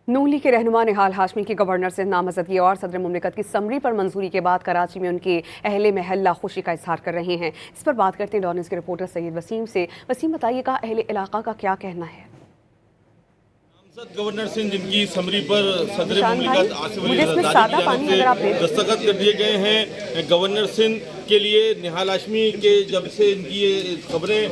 نون league کے رہنما نہال ہاشمی کی گورنر سے نامزدگی اور صدر مملکت کی سمری پر منظوری کے بعد کراچی میں ان کے اہل محلہ خوشی کا اظہار کر رہے ہیں۔ اس پر بات کرتے ہیں ڈان نیوز کے رپورٹر سید وسیم سے۔ وسیم، بتائیے گا اہل علاقہ کا کیا کہنا ہے؟ گورنر سنگھ جن کی سمری پر صدر مملکت آصف علی زرداری کی جانب سے دستخط کر دیے گئے ہیں۔ گورنر سنگھ کے لیے نہال ہاشمی کے جب سے ان کی یہ خبریں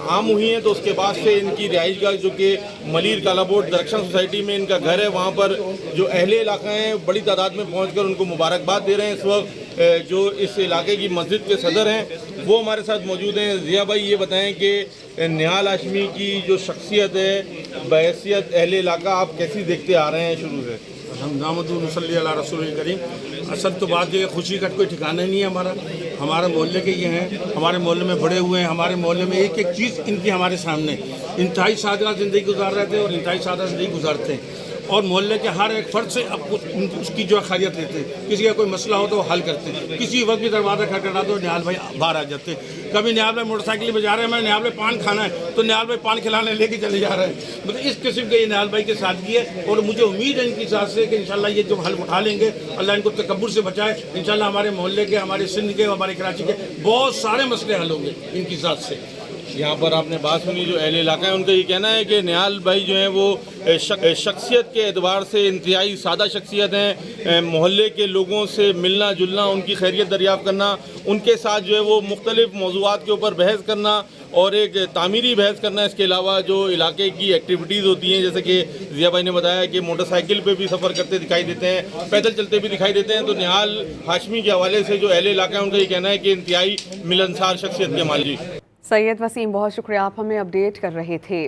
عام ہوئی ہیں تو اس کے بعد سے ان کی رہائش گاہ جو کہ ملیر کالا بوٹ درخشاں سوسائٹی میں ان کا گھر ہے، وہاں پر جو اہل علاقہ ہیں بڑی تعداد میں پہنچ کر ان کو مبارکباد دے رہے ہیں۔ اس وقت جو اس علاقے کی مسجد کے صدر ہیں وہ ہمارے ساتھ موجود ہیں۔ ضیاء بھائی، یہ بتائیں کہ نہال ہاشمی کی جو شخصیت ہے بحیثیت اہل علاقہ آپ کیسی دیکھتے آ رہے ہیں شروع سے؟ الحمد صلی اللہ رسول الکریم۔ اصل تو بات یہ خوشی کا کوئی ٹھکانہ نہیں ہے ہمارے محلے کے یہ ہیں، ہمارے محلے میں بڑے ہوئے ہیں، ہمارے محلے میں ایک ایک چیز ان کی ہمارے سامنے انتہائی سادہ زندگی گزار رہے تھے اور انتہائی سادہ زندگی گزارتے ہیں، اور محلے کے ہر ایک فرد سے اب اس کی جو خیریت لیتے ہیں۔ کسی کا کوئی مسئلہ ہو تو وہ حل کرتے ہیں، کسی وقت بھی دروازہ کھٹکھٹا دو نہال بھائی باہر آ جاتے ہیں۔ کبھی نہال بھائی موٹر سائیکل پہ جا رہے ہیں، میں نہال بھائی پان کھانا ہے تو نہال بھائی پان کھلانے لے کے چلے جا رہے ہیں۔ مطلب اس قسم کے یہ نہال بھائی کے سادگی ہے، اور مجھے امید ہے ان کی ذات سے کہ انشاءاللہ یہ جو حل اٹھا لیں گے، اللہ ان کو تکبر سے بچائے۔ انشاءاللہ ہمارے محلے کے، ہمارے سندھ کے، ہمارے کراچی کے بہت سارے مسئلے حل ہوں گے ان کی ذات سے۔ یہاں پر آپ نے بات سنی جو اہل علاقہ ہیں ان کا یہ کہنا ہے کہ نہال بھائی جو ہیں وہ شخصیت کے اعتبار سے انتہائی سادہ شخصیت ہیں۔ محلے کے لوگوں سے ملنا جلنا، ان کی خیریت دریافت کرنا، ان کے ساتھ جو ہے وہ مختلف موضوعات کے اوپر بحث کرنا اور ایک تعمیری بحث کرنا۔ اس کے علاوہ جو علاقے کی ایکٹیویٹیز ہوتی ہیں، جیسے کہ ضیاء بھائی نے بتایا کہ موٹر سائیکل پہ بھی سفر کرتے دکھائی دیتے ہیں، پیدل چلتے بھی دکھائی دیتے ہیں، تو نہال ہاشمی کے حوالے سے جو اہل علاقہ ہے ان کا یہ کہنا ہے کہ انتہائی ملنسار شخصیت کے مالک۔ سید وسیم، بہت شکریہ، آپ ہمیں اپڈیٹ کر رہے تھے۔